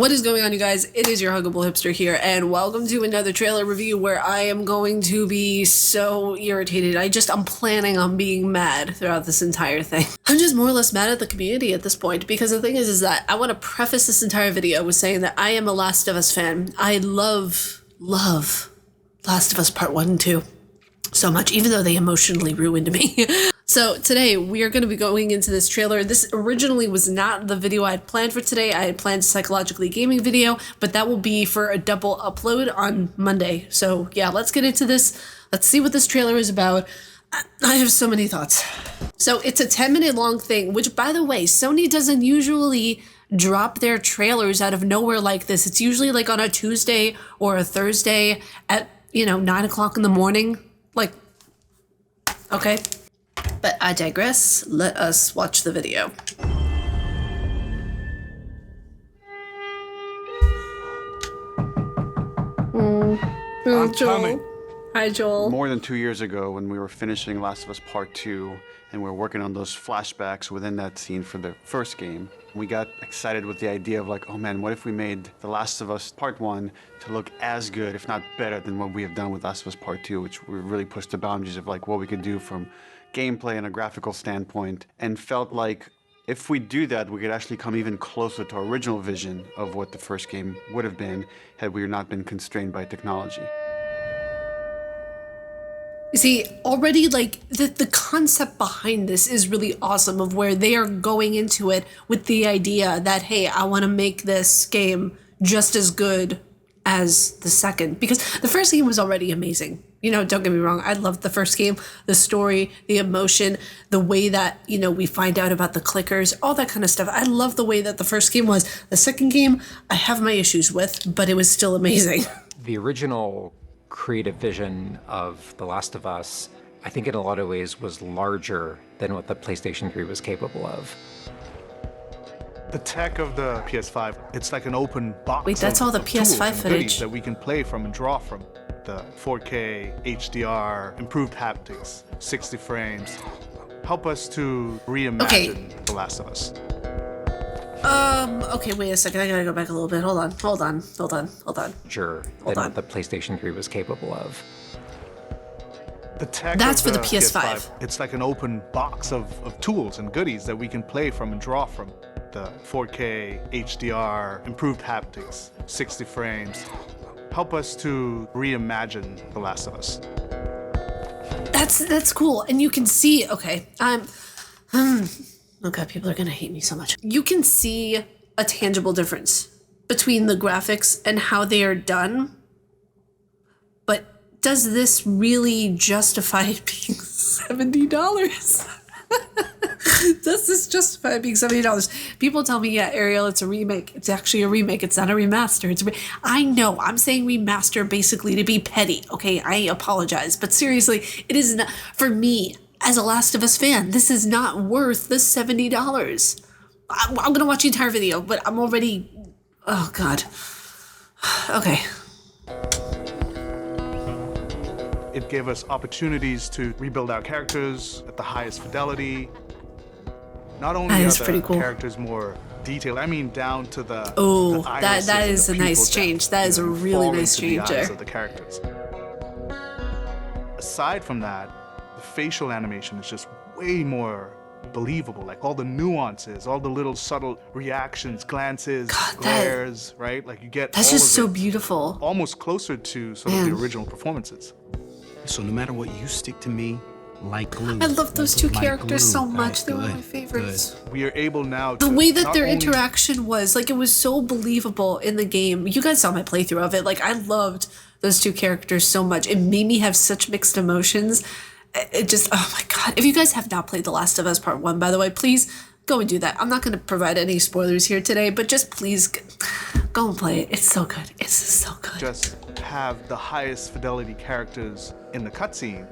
What is going on, you guys? It is your Huggable Hipster here, and welcome to another trailer review where I am going to be so irritated. I'm planning on being mad throughout this entire thing. I'm just more or less mad at the community at this point, because the thing is that I want to preface this entire video with saying that I am a Last of Us fan. I love Last of Us Part 1 and 2 so much, even though they emotionally ruined me. So today we are going to be going into this trailer. This originally was not the video I had planned for today. I had planned a psychologically gaming video, but that will be for a double upload on Monday. So yeah, let's get into this. Let's see what this trailer is about. I have so many thoughts. So it's a 10-minute long thing, which, by the way, Sony doesn't usually drop their trailers out of nowhere like this. It's usually like on a Tuesday or a Thursday at, 9 o'clock in the morning. Like, okay. But I digress. Let us watch the video. Joel. Hi, Joel. More than 2 years ago, when we were finishing Last of Us Part 2, and we were working on those flashbacks within that scene for the first game, we got excited with the idea of like, oh man, what if we made The Last of Us Part 1 to look as good, if not better, than what we have done with Last of Us Part 2, which we really pushed the boundaries of like what we could do from gameplay and a graphical standpoint, and felt like if we do that, we could actually come even closer to our original vision of what the first game would have been had we not been constrained by technology. You see, already like the concept behind this is really awesome, of where they are going into it with the idea that, hey, I want to make this game just as good as the second, because the first game was already amazing. Don't get me wrong. I loved the first game, the story, the emotion, the way that, we find out about the clickers, all that kind of stuff. I love the way that the first game was. The second game, I have my issues with, but it was still amazing. The original creative vision of The Last of Us, I think in a lot of ways was larger than what the PlayStation 3 was capable of. The tech of the PS5, it's like an open box. Wait, that's all the PS5 footage that we can play from and draw from. The 4K, HDR, improved haptics, 60 frames, help us to reimagine The Last of Us. Okay, wait a second. I gotta go back a little bit. Hold on. Sure, than what the PlayStation 3 was capable of. The tech That's of for the PS5. It's like an open box of tools and goodies that we can play from and draw from. The 4K, HDR, improved haptics, 60 frames, help us to reimagine The Last of Us. That's cool. And you can see, okay, okay, people are gonna hate me so much. You can see a tangible difference between the graphics and how they are done. But does this really justify it being $70? Does this justify it being $70? People tell me, yeah, Ariel, it's a remake. It's actually a remake. It's not a remaster. I know. I'm saying remaster basically to be petty. Okay, I apologize. But seriously, it is not, for me, as a Last of Us fan, this is not worth the $70. I'm going to watch the entire video, but I'm already, oh God. Okay. It gave us opportunities to rebuild our characters at the highest fidelity. Not only are the characters more detailed, I mean down to the that is a nice change. That is a really nice change there. Of the characters. Aside from that, the facial animation is just way more believable. Like all the nuances, all the little subtle reactions, glances, glares, right? Like you get that's all just of so beautiful. Almost closer to some of the original performances. So no matter what, you stick to me like glue. I love those two characters so much. They were my favorites. We are able now to, the way that their interaction was, like, it was so believable in the game. You guys saw my playthrough of it. Like, I loved those two characters so much. It made me have such mixed emotions. It just, oh my God. If you guys have not played The Last of Us Part 1, by the way, please go and do that. I'm not going to provide any spoilers here today, but just please go and play it. It's so good. It's so good. Just have the highest fidelity characters in the cutscene,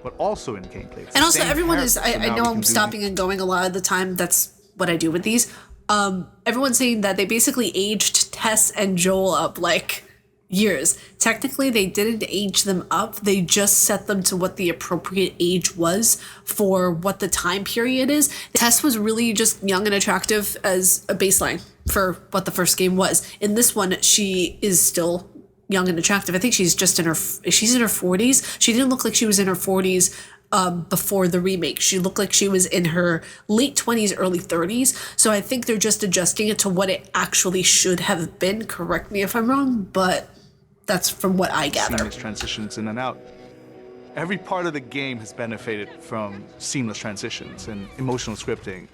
but also in gameplay. And also, everyone is, I know I'm stopping and going a lot of the time. That's what I do with these. Everyone's saying that they basically aged Tess and Joel up like years. Technically, they didn't age them up. They just set them to what the appropriate age was for what the time period is. Tess was really just young and attractive as a baseline. for what the first game was. In this one, she is still young and attractive. I think she's in her 40s. She didn't look like she was in her 40s before the remake. She looked like she was in her late 20s, early 30s. So I think they're just adjusting it to what it actually should have been. Correct me if I'm wrong, but that's from what I gather. Seamless transitions in and out. Every part of the game has benefited from seamless transitions and emotional scripting.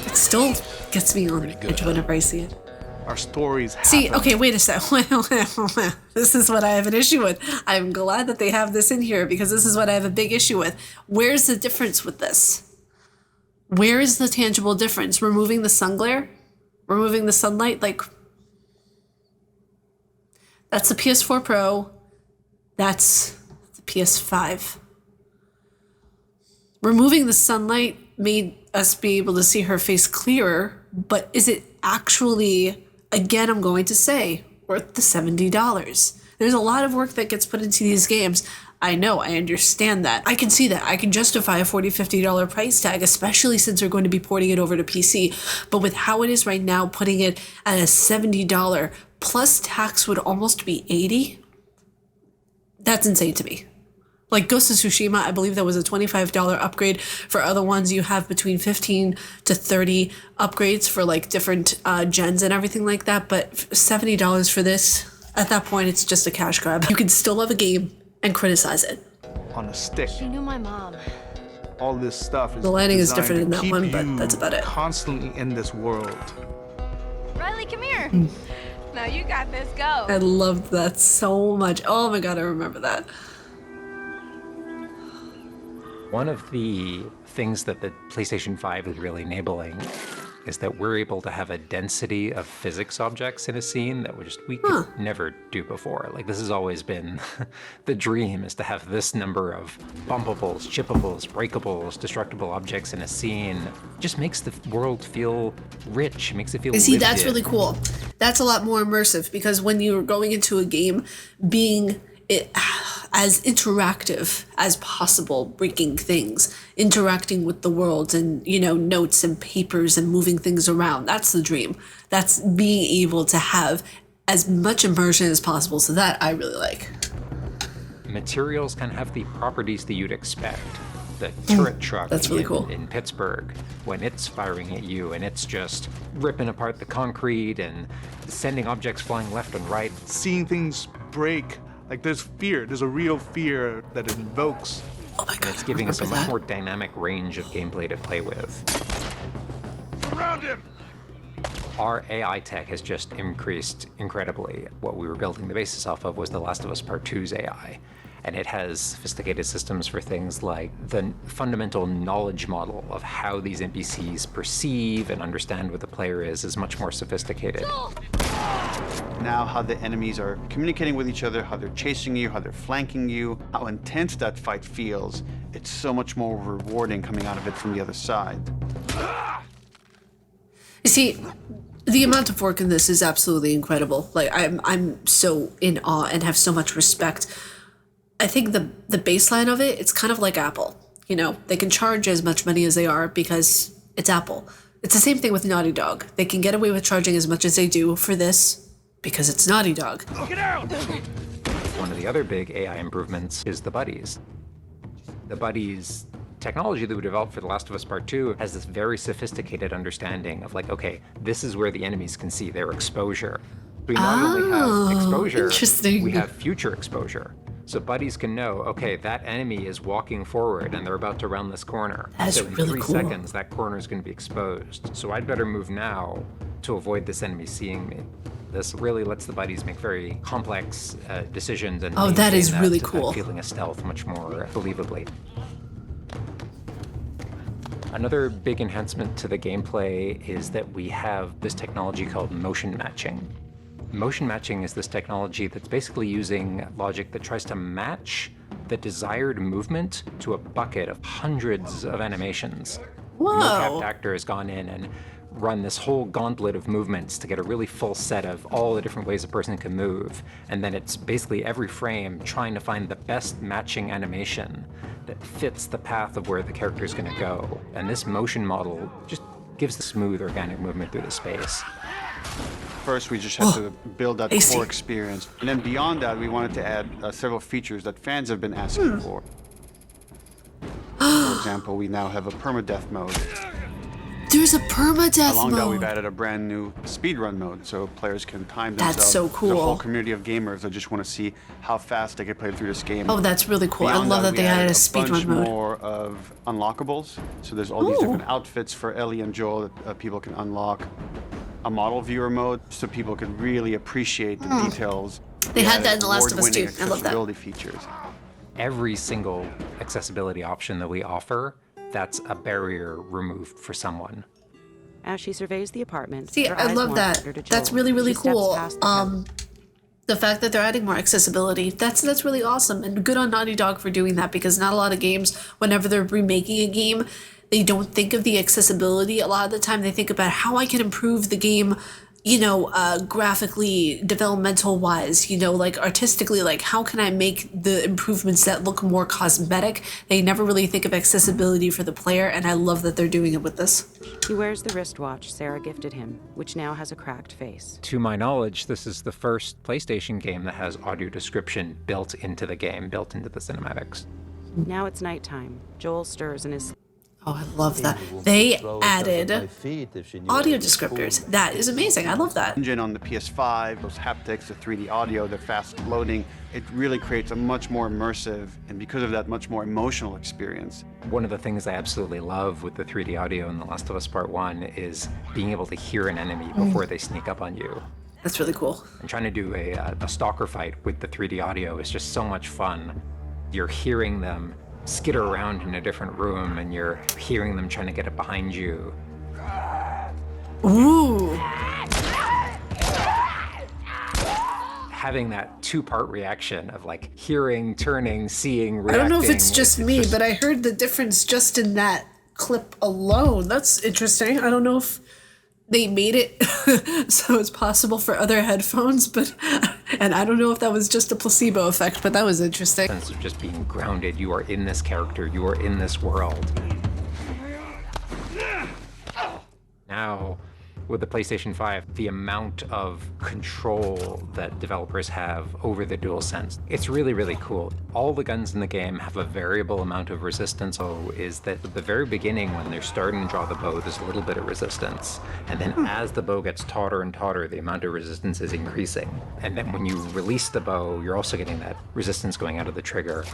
It still gets me on edge whenever I see it. Our stories See, happen. okay, wait a sec. This is what I have an issue with. I'm glad that they have this in here because this is what I have a big issue with. Where's the difference with this? Where is the tangible difference? Removing the sun glare? Removing the sunlight? Like, that's the PS4 Pro. That's the PS5. Removing the sunlight made us be able to see her face clearer, but is it actually, again, I'm going to say, worth the $70? There's a lot of work that gets put into these games. I know, I understand that. I can see that. I can justify a $40, $50 price tag, especially since we're going to be porting it over to PC. But with how it is right now, putting it at a $70 plus tax would almost be $80. That's insane to me. Like Ghost of Tsushima, I believe that was a $25 upgrade. For other ones, you have between 15 to 30 upgrades for like different gens and everything like that. But $70 for this, at that point, it's just a cash grab. You can still love a game and criticize it. On a stick. She knew my mom. All this stuff is The lighting is designed different in to that keep one, but you that's about it. Constantly in this world. Riley, come here. Now you got this. Go. I loved that so much. Oh my god, I remember that. One of the things that the PlayStation 5 is really enabling is that we're able to have a density of physics objects in a scene that we could never do before. Like, this has always been the dream, is to have this number of bumpables, chippables, breakables, destructible objects in a scene. It just makes the world feel rich, makes it feel See, lived that's in. really cool. That's a lot more immersive because when you're going into a game, being it as interactive as possible, breaking things, interacting with the world and, you know, notes and papers and moving things around. That's the dream. That's being able to have as much immersion as possible. So that I really like. Materials can have the properties that you'd expect. The turret truck That's really cool. in Pittsburgh, when it's firing at you and it's just ripping apart the concrete and sending objects flying left and right. Seeing things break. Like there's fear. There's a real fear that it invokes. Oh my god, It's giving us a remember much that? more dynamic range of gameplay to play with. Around him! Our AI tech has just increased incredibly. What we were building the basis off of was The Last of Us Part 2's AI. And it has sophisticated systems for things like the fundamental knowledge model of how these NPCs perceive and understand what the player is much more sophisticated. Now how the enemies are communicating with each other, how they're chasing you, how they're flanking you, how intense that fight feels. It's so much more rewarding coming out of it from the other side. You see, the amount of work in this is absolutely incredible. Like I'm so in awe and have so much respect. I think the baseline of it, it's kind of like Apple. You know, they can charge as much money as they are because it's Apple. It's the same thing with Naughty Dog. They can get away with charging as much as they do for this because it's Naughty Dog. One of the other big AI improvements is the buddies. The buddies technology that we developed for The Last of Us Part 2 has this very sophisticated understanding of like, okay, this is where the enemies can see their exposure. We not only have exposure, interesting. we have future exposure. So buddies can know, okay, that enemy is walking forward and they're about to round this corner. That's so in really 3 cool. seconds, that corner is going to be exposed. So I'd better move now to avoid this enemy seeing me. This really lets the buddies make very complex decisions and Oh, that is maintain really that cool. feeling of stealth much more believably. Another big enhancement to the gameplay is that we have this technology called motion matching. Motion matching is this technology that's basically using logic that tries to match the desired movement to a bucket of hundreds of animations. Whoa. A mocap actor has gone in and run this whole gauntlet of movements to get a really full set of all the different ways a person can move. And then it's basically every frame trying to find the best matching animation that fits the path of where the character is going to go. And this motion model just gives the smooth, organic movement through the space. First, we just had to build that core experience. And then beyond that, we wanted to add several features that fans have been asking for. For example, we now have a permadeath mode. There's a permadeath Along mode. that, we've added a brand new speedrun mode, so players can time themselves. That's so cool. There's a whole community of gamers that just want to see how fast they can play through this game. Oh, that's really cool. Beyond I love that we they added a bunch speedrun mode. more of unlockables. So there's all these different outfits for Ellie and Joel that people can unlock. A model viewer mode, so people can really appreciate the details. They had that in The Last of Us award-winning too. I love that. accessibility features. Every single accessibility option that we offer, that's a barrier removed for someone. As she surveys the apartment, See, her I eyes love wander that. to That's Joel. really, really She steps cool. past the The fact that they're adding more accessibility, that's really awesome. And good on Naughty Dog for doing that, because not a lot of games, whenever they're remaking a game, they don't think of the accessibility. A lot of the time they think about how I can improve the game, you know, graphically, developmental wise, you know, like artistically, like how can I make the improvements that look more cosmetic? They never really think of accessibility for the player, and I love that they're doing it with this. He wears the wristwatch Sarah gifted him, which now has a cracked face. To my knowledge, this is the first PlayStation game that has audio description built into the game, built into the cinematics. Now it's nighttime. Joel stirs in his Oh, I love that. They added audio descriptors. That is amazing. I love that. Engine on the PS5, those haptics, the 3D audio, the fast loading, it really creates a much more immersive, and because of that, much more emotional experience. One of the things I absolutely love with the 3D audio in The Last of Us Part 1 is being able to hear an enemy before they sneak up on you. That's really cool. And trying to do a stalker fight with the 3D audio is just so much fun. You're hearing them skitter around in a different room, and you're hearing them trying to get it behind you. Ooh. Having that two-part reaction of like hearing, turning, seeing, reacting. I don't know if it's just me, but I heard the difference just in that clip alone. That's interesting. I don't know if they made it so it's possible for other headphones, but and I don't know if that was just a placebo effect, but that was interesting. Sense of just being grounded. You are in this character. You are in this world. Now, with the PlayStation 5, the amount of control that developers have over the DualSense, it's really, really cool. All the guns in the game have a variable amount of resistance. So is that at the very beginning, when they're starting to draw the bow, there's a little bit of resistance. And then as the bow gets tauter and tauter, the amount of resistance is increasing. And then when you release the bow, you're also getting that resistance going out of the trigger.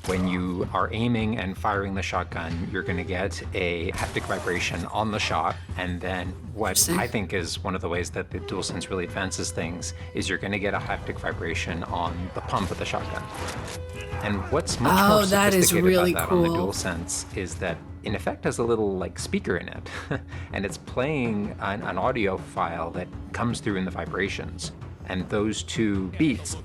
When you are aiming and firing the shotgun, you're going to get a haptic vibration on the shot. And then what I think is one of the ways that the DualSense really advances things is you're going to get a haptic vibration on the pump of the shotgun. And what's much more that is sophisticated really about that on the cool. DualSense is that in effect has a little like speaker in it. And it's playing an audio file that comes through in the vibrations. And those two beats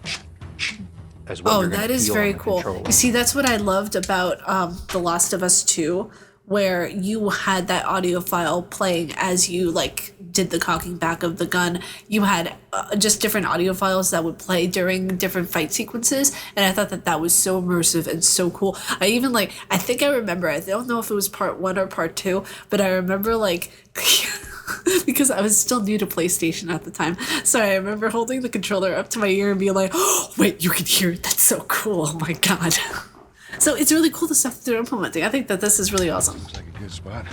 as well. Oh, that is very cool. You see, that's what I loved about The Last of Us 2, where you had that audio file playing as you like did the cocking back of the gun. You had just different audio files that would play during different fight sequences, and I thought that that was so immersive and so cool. I even I think I remember, I don't know if it was part 1 or part 2, but I remember like because I was still new to PlayStation at the time. So I remember holding the controller up to my ear and being like, oh, wait, you can hear it. That's so cool. Oh my God. So it's really cool the stuff that they're implementing. I think that this is really awesome. Looks like a good spot.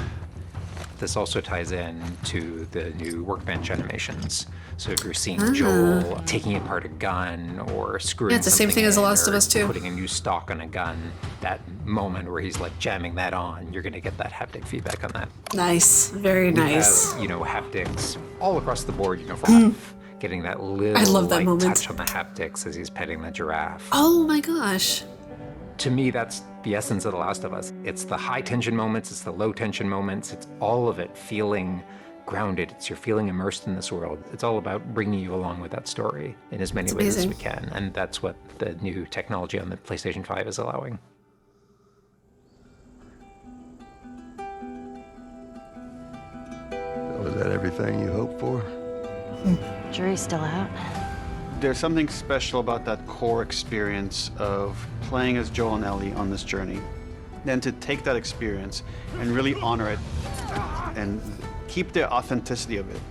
This also ties in to the new workbench animations. So if you're seeing Joel taking apart a gun or screwing it's the same thing as The Last of Us 2. Putting a new stock on a gun, that moment where he's like jamming that on, you're going to get that haptic feedback on that. Nice. Very nice. We have, haptics all across the board, for getting that little I love that light moment. touch on the haptics as he's petting the giraffe. Oh my gosh. To me, that's the essence of The Last of Us. It's the high tension moments, it's the low tension moments, it's all of it feeling grounded. You're feeling immersed in this world. It's all about bringing you along with that story in as many ways as we can. And that's what the new technology on the PlayStation 5 is allowing. Was that everything you hoped for? Jury's still out. There's something special about that core experience of playing as Joel and Ellie on this journey. Then to take that experience and really honor it and keep the authenticity of it,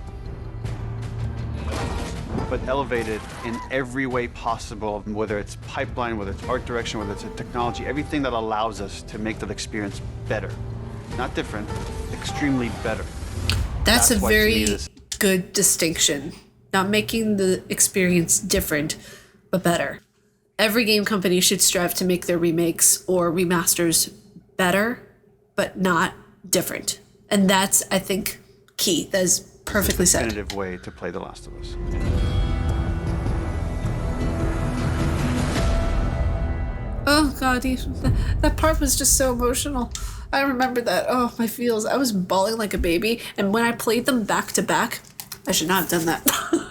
but elevate it in every way possible, whether it's pipeline, whether it's art direction, whether it's a technology, everything that allows us to make that experience better. Not different, extremely better. That's a why to me very good distinction. Not making the experience different, but better. Every game company should strive to make their remakes or remasters better, but not different. And that's, I think, key. That is perfectly said. Definitive way to play The Last of Us. Oh god, that part was just so emotional. I remember that. Oh, my feels. I was bawling like a baby, and when I played them back to back, I should not have done that.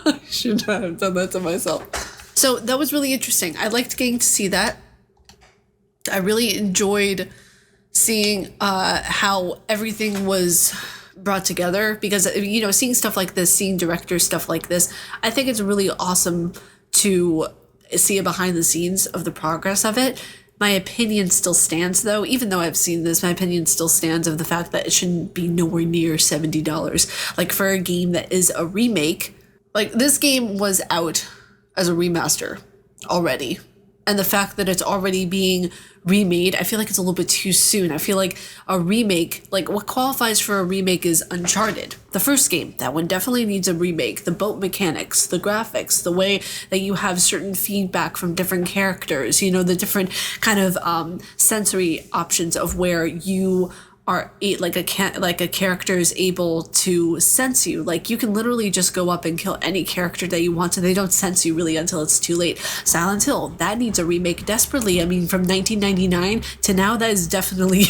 I should not have done that to myself. So that was really interesting. I liked getting to see that. I really enjoyed seeing how everything was brought together, because, you know, seeing stuff like this, seeing director stuff like this, I think it's really awesome to see a behind the scenes of the progress of it. My opinion still stands, though. Even though I've seen this, my opinion still stands of the fact that it shouldn't be nowhere near $70. Like, for a game that is a remake, like, this game was out as a remaster already. And the fact that it's already being remade, I feel like it's a little bit too soon. I feel like a remake, like what qualifies for a remake is Uncharted. The first game, that one definitely needs a remake. The boat mechanics, the graphics, the way that you have certain feedback from different characters, you know, the different kind of sensory options of where you are like a character is able to sense you. Like, you can literally just go up and kill any character that you want, and they don't sense you really until it's too late. Silent Hill, that needs a remake desperately. I mean, from 1999 to now, that is definitely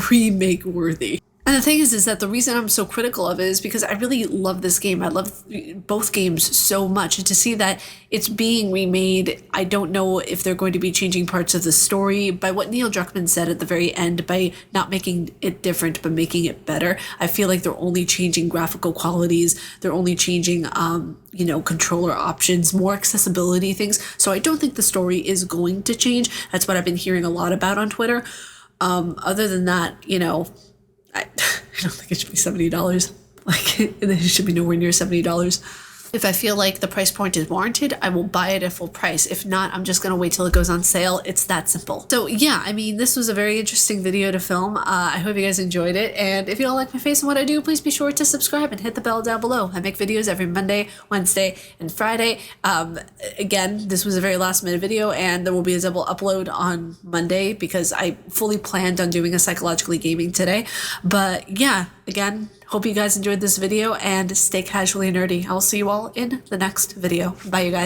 remake worthy. And the thing is that the reason I'm so critical of it is because I really love this game. I love both games so much. And to see that it's being remade, I don't know if they're going to be changing parts of the story. By what Neil Druckmann said at the very end, by not making it different, but making it better, I feel like they're only changing graphical qualities. They're only changing, you know, controller options, more accessibility things. So I don't think the story is going to change. That's what I've been hearing a lot about on Twitter. Other than that, you know, I don't think it should be $70. Like, it should be nowhere near $70. If I feel like the price point is warranted, I will buy it at full price. If not, I'm just going to wait till it goes on sale. It's that simple. So yeah, I mean, this was a very interesting video to film. I hope you guys enjoyed it. And if you don't like my face and what I do, please be sure to subscribe and hit the bell down below. I make videos every Monday, Wednesday, and Friday. Again, this was a very last minute video, and there will be a double upload on Monday because I fully planned on doing a psychologically gaming today. But yeah, again, hope you guys enjoyed this video, and stay casually nerdy. I'll see you all in the next video. Bye, you guys.